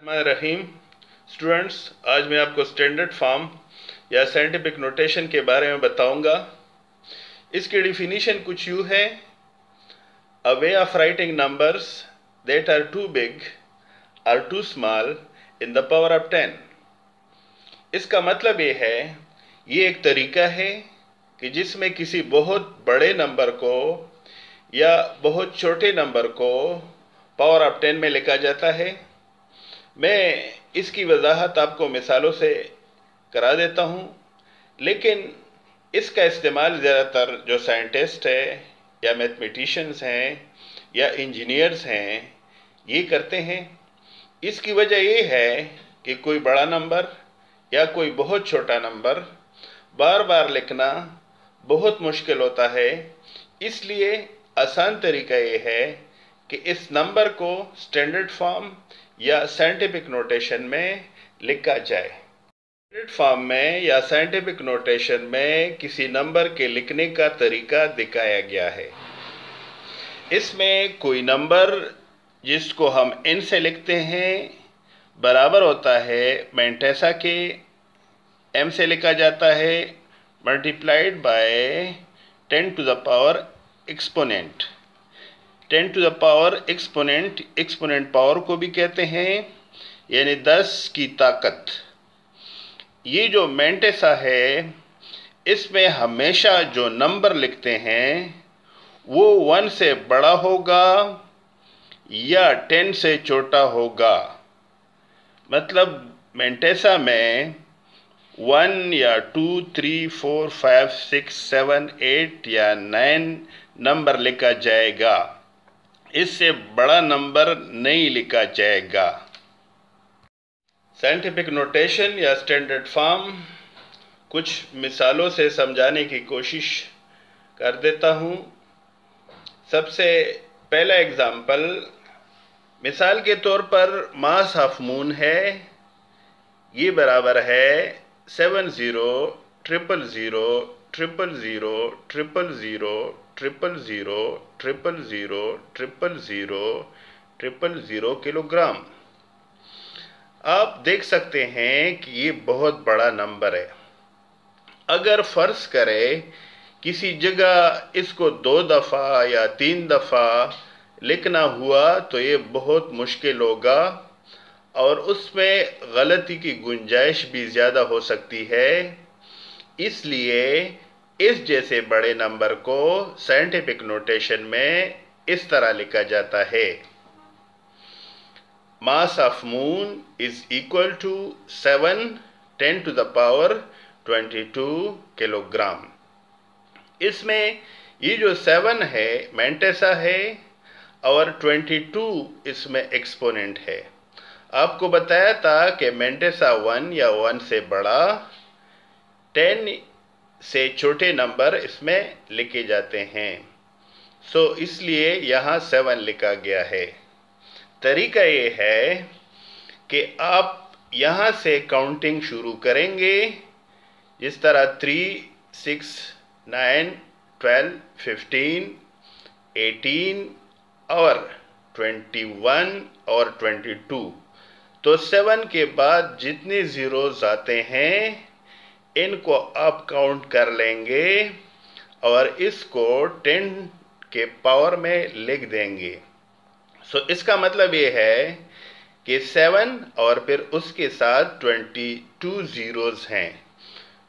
रहीम students, आज मैं आपको स्टैंडर्ड फॉर्म या साइंटिफिक नोटेशन के बारे में बताऊंगा। इसकी डिफिनीशन कुछ यूँ है: a way of writing numbers that are too big or too small in the power of 10। इसका मतलब ये है, ये एक तरीका है कि जिसमें किसी बहुत बड़े नंबर को या बहुत छोटे नंबर को पावर ऑफ 10 में लिखा जाता है। मैं इसकी वजाहत आपको मिसालों से करा देता हूँ, लेकिन इसका इस्तेमाल ज़्यादातर जो साइंटिस्ट है या मैथमेटिशियंस हैं या इंजीनियर्स हैं ये करते हैं। इसकी वजह ये है कि कोई बड़ा नंबर या कोई बहुत छोटा नंबर बार बार लिखना बहुत मुश्किल होता है। इसलिए आसान तरीका ये है कि इस नंबर को स्टैंडर्ड फॉर्म या साइंटिफिक नोटेशन में लिखा जाए। स्टैंडर्ड फॉर्म में या साइंटिफिक नोटेशन में किसी नंबर के लिखने का तरीका दिखाया गया है। इसमें कोई नंबर जिसको हम n से लिखते हैं बराबर होता है मैंटेसा के m से लिखा जाता है multiplied by 10 to the power exponent. 10 to the power exponent power को भी कहते हैं, यानी 10 की ताकत। ये जो मैंटेसा है, इसमें हमेशा जो नंबर लिखते हैं वो 1 से बड़ा होगा या 10 से छोटा होगा। मतलब मैंटेसा में 1 या 2, 3, 4, 5, 6, 7, 8 या 9 नंबर लिखा जाएगा। इससे बड़ा नंबर नहीं लिखा जाएगा। साइंटिफिक नोटेशन या स्टैंडर्ड फॉर्म कुछ मिसालों से समझाने की कोशिश कर देता हूँ। सबसे पहला एग्जाम्पल, मिसाल के तौर पर मास ऑफ मून है, ये बराबर है 70 000 000 000 000 000 किलोग्राम। आप देख सकते हैं कि ये बहुत बड़ा नंबर है। अगर फर्ज करें किसी जगह इसको 2 दफ़ा या 3 दफ़ा लिखना हुआ तो ये बहुत मुश्किल होगा और उसमें गलती की गुंजाइश भी ज़्यादा हो सकती है। इसलिए इस जैसे बड़े नंबर को साइंटिफिक नोटेशन में इस तरह लिखा जाता है: mass of moon is equal to 7 10 to the power 22 kilogram. इसमें ये जो 7 है मैंटेसा है और 22 इसमें एक्सपोनेंट है। आपको बताया था कि मैंटेसा 1 या 1 से बड़ा, 10 से छोटे नंबर इसमें लिखे जाते हैं। इसलिए यहाँ 7 लिखा गया है। तरीका ये है कि आप यहाँ से काउंटिंग शुरू करेंगे, जिस तरह 3, 6, 9, 12, 15, 18 और 21 और 22। तो 7 के बाद जितने ज़ीरोज़ आते हैं इनको आप काउंट कर लेंगे और इसको 10 के पावर में लिख देंगे। इसका मतलब ये है कि 7 और फिर उसके साथ 22 ज़ीरोज़ हैं।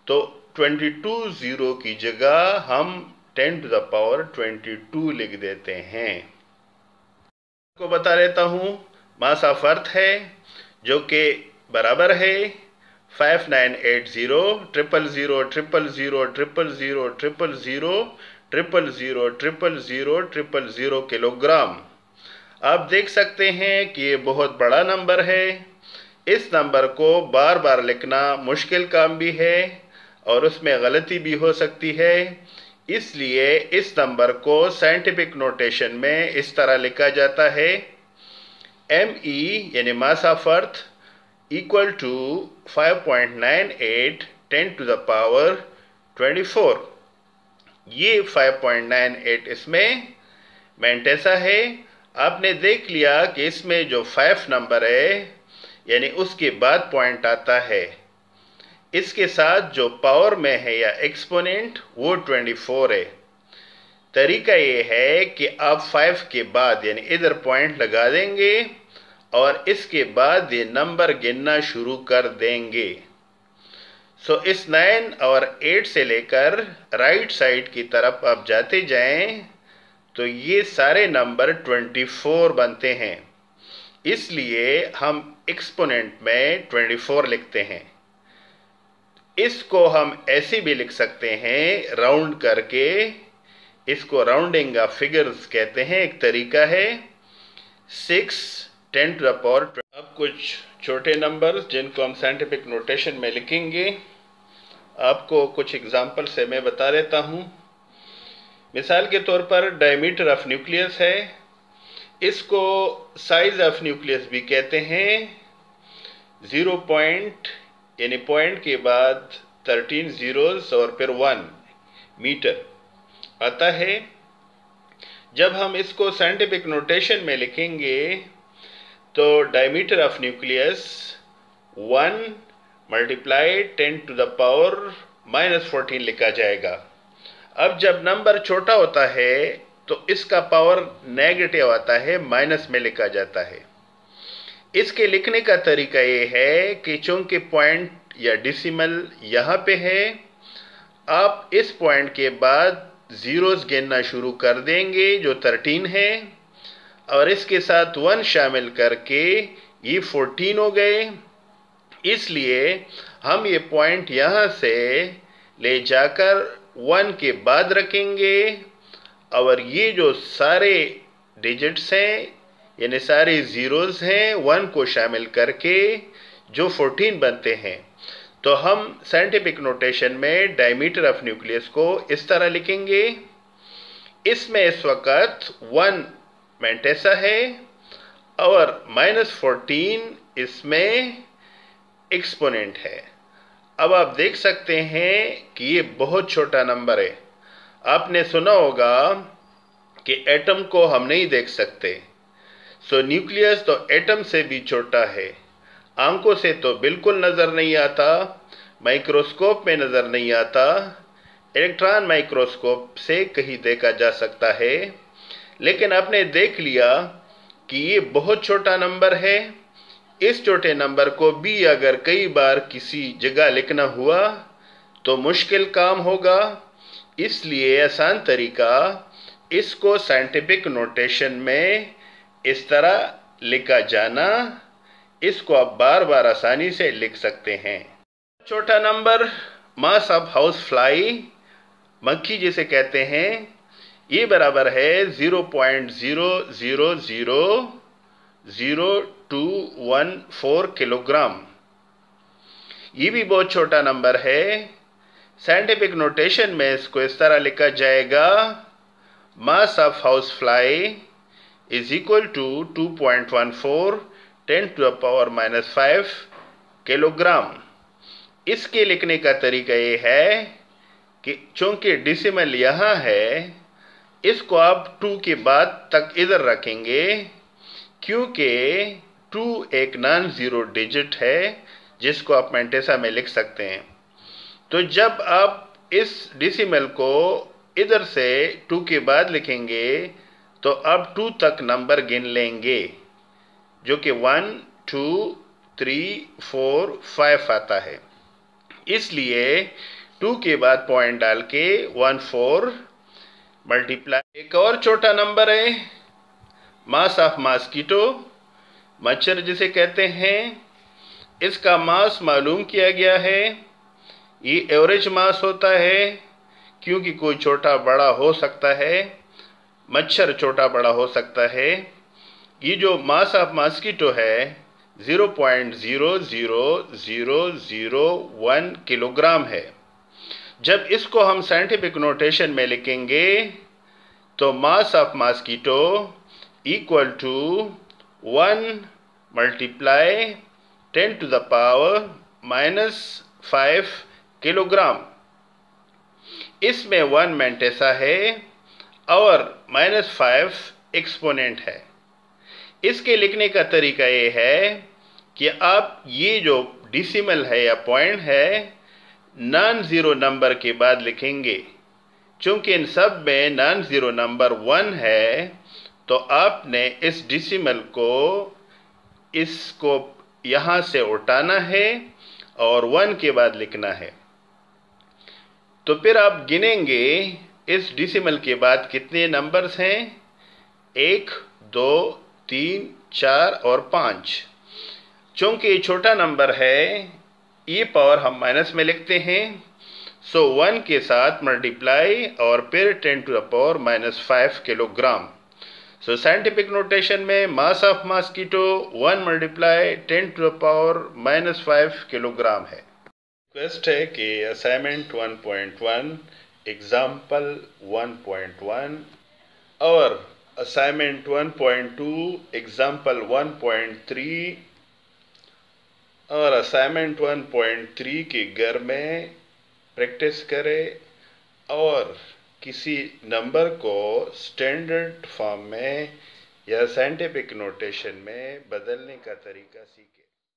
तो 22 ज़ीरो की जगह हम 10 टू द पावर 22 लिख देते हैं। आपको बता देता हूँ, मास ऑफ अर्थ है जो कि बराबर है 5980 000 000 000 किलोग्राम। आप देख सकते हैं कि ये बहुत बड़ा नंबर है। इस नंबर को बार बार लिखना मुश्किल काम भी है और उसमें गलती भी हो सकती है। इसलिए इस नंबर को साइंटिफिक नोटेशन में इस तरह लिखा जाता है: ME यानी mass of earth equal to 5.98 10 to the power 24। ये 5.98 इसमें मैंटेसा है। आपने देख लिया कि इसमें जो 5 नंबर है यानी उसके बाद पॉइंट आता है। इसके साथ जो पावर में है या एक्सपोनेंट वो 24 है। तरीका ये है कि आप 5 के बाद यानी इधर पॉइंट लगा देंगे और इसके बाद ये नंबर गिनना शुरू कर देंगे। सो इस 9 और 8 से लेकर राइट साइड की तरफ आप जाते जाएं तो ये सारे नंबर 24 बनते हैं। इसलिए हम एक्सपोनेंट में 24 लिखते हैं। इसको हम ऐसे भी लिख सकते हैं राउंड करके, इसको राउंडिंग ऑफ फिगर्स कहते हैं। एक तरीका है 6 10 टू द पावर। अब कुछ छोटे नंबर जिनको हम साइंटिफिक नोटेशन में लिखेंगे, आपको कुछ एग्जांपल से मैं बता देता हूँ। मिसाल के तौर पर डायमीटर ऑफ न्यूक्लियस है, इसको साइज ऑफ न्यूक्लियस भी कहते हैं। 0 पॉइंट यानी पॉइंट के बाद 13 जीरोस और फिर 1 मीटर आता है। जब हम इसको साइंटिफिक नोटेशन में लिखेंगे तो diameter of nucleus 1 multiply 10 to the power -14 लिखा जाएगा। अब जब नंबर छोटा होता है तो इसका पावर नेगेटिव आता है, माइनस में लिखा जाता है। इसके लिखने का तरीका ये है कि चूंकि पॉइंट या डिसिमल यहाँ पे है, आप इस पॉइंट के बाद जीरोस गिनना शुरू कर देंगे जो 13 है, और इसके साथ 1 शामिल करके ये 14 हो गए। इसलिए हम ये पॉइंट यहाँ से ले जाकर 1 के बाद रखेंगे और ये जो सारे डिजिट्स हैं यानी सारे जीरोस हैं 1 को शामिल करके जो 14 बनते हैं। तो हम साइंटिफिक नोटेशन में डायमीटर ऑफ न्यूक्लियस को इस तरह लिखेंगे। इसमें इस वक्त 1 मेंटेसा है और -14 इसमें एक्सपोनेंट है। अब आप देख सकते हैं कि ये बहुत छोटा नंबर है। आपने सुना होगा कि एटम को हम नहीं देख सकते, सो न्यूक्लियस तो एटम से भी छोटा है। आंखों से तो बिल्कुल नज़र नहीं आता, माइक्रोस्कोप में नज़र नहीं आता, इलेक्ट्रॉन माइक्रोस्कोप से कहीं देखा जा सकता है। लेकिन आपने देख लिया कि ये बहुत छोटा नंबर है। इस छोटे नंबर को भी अगर कई बार किसी जगह लिखना हुआ तो मुश्किल काम होगा। इसलिए आसान तरीका, इसको साइंटिफिक नोटेशन में इस तरह लिखा जाना, इसको आप बार बार आसानी से लिख सकते हैं। छोटा number mass of house fly, मक्खी जिसे कहते हैं, ये बराबर है 0.000214 किलोग्राम। ये भी बहुत छोटा नंबर है। साइंटिफिक नोटेशन में इसको इस तरह लिखा जाएगा, mass of house fly is equal to 2.14 10 to the power -5 kilogram. इसके लिखने का तरीका ये है कि चूंकि डिसिमल यहाँ है, इसको आप 2 के बाद तक इधर रखेंगे क्योंकि 2 एक नॉन ज़ीरो डिजिट है जिसको आप मेंटेसा में लिख सकते हैं। तो जब आप इस डिसिमल को इधर से 2 के बाद लिखेंगे तो अब 2 तक नंबर गिन लेंगे जो कि 1 2 3 4 5 आता है। इसलिए 2 के बाद पॉइंट डाल के 1 4 मल्टीप्लाई। एक और छोटा नंबर है मास ऑफ मॉस्किटो, मच्छर जिसे कहते हैं। इसका मास मालूम किया गया है। ये एवरेज मास होता है क्योंकि कोई छोटा बड़ा हो सकता है, मच्छर छोटा बड़ा हो सकता है। ये जो मास ऑफ मॉस्किटो है 0.00001 किलोग्राम है। जब इसको हम साइंटिफिक नोटेशन में लिखेंगे तो mass of mosquito equal to 1 multiply 10 to the power -5 kilogram. इसमें 1 मेंटेसा है और -5 एक्सपोनेंट है। इसके लिखने का तरीका ये है कि आप ये जो डिसिमल है या पॉइंट है नॉन ज़ीरो नंबर के बाद लिखेंगे। चूंकि इन सब में नॉन ज़ीरो नंबर 1 है, तो आपने इस डिसिमल को इसको यहाँ से उठाना है और 1 के बाद लिखना है। तो फिर आप गिनेंगे इस डिसिमल के बाद कितने नंबर्स हैं, 1, 2, 3, 4 और 5। चूंकि ये छोटा नंबर है, ये पावर हम माइनस में लिखते हैं, सो 1 के साथ मल्टीप्लाई और फिर 10 to the power -5 kilogram. So scientific notation में mass of mosquito 1 multiply 10 to the power -5 kilogram है। रिक्वेस्ट है कि असाइनमेंट 1.1, एग्जाम्पल 1.1 और असाइनमेंट 1.2, एग्जाम्पल 1.3 और असाइनमेंट 1.3 के घर में प्रैक्टिस करें और किसी नंबर को स्टैंडर्ड फॉर्म में या साइंटिफिक नोटेशन में बदलने का तरीका सीखें।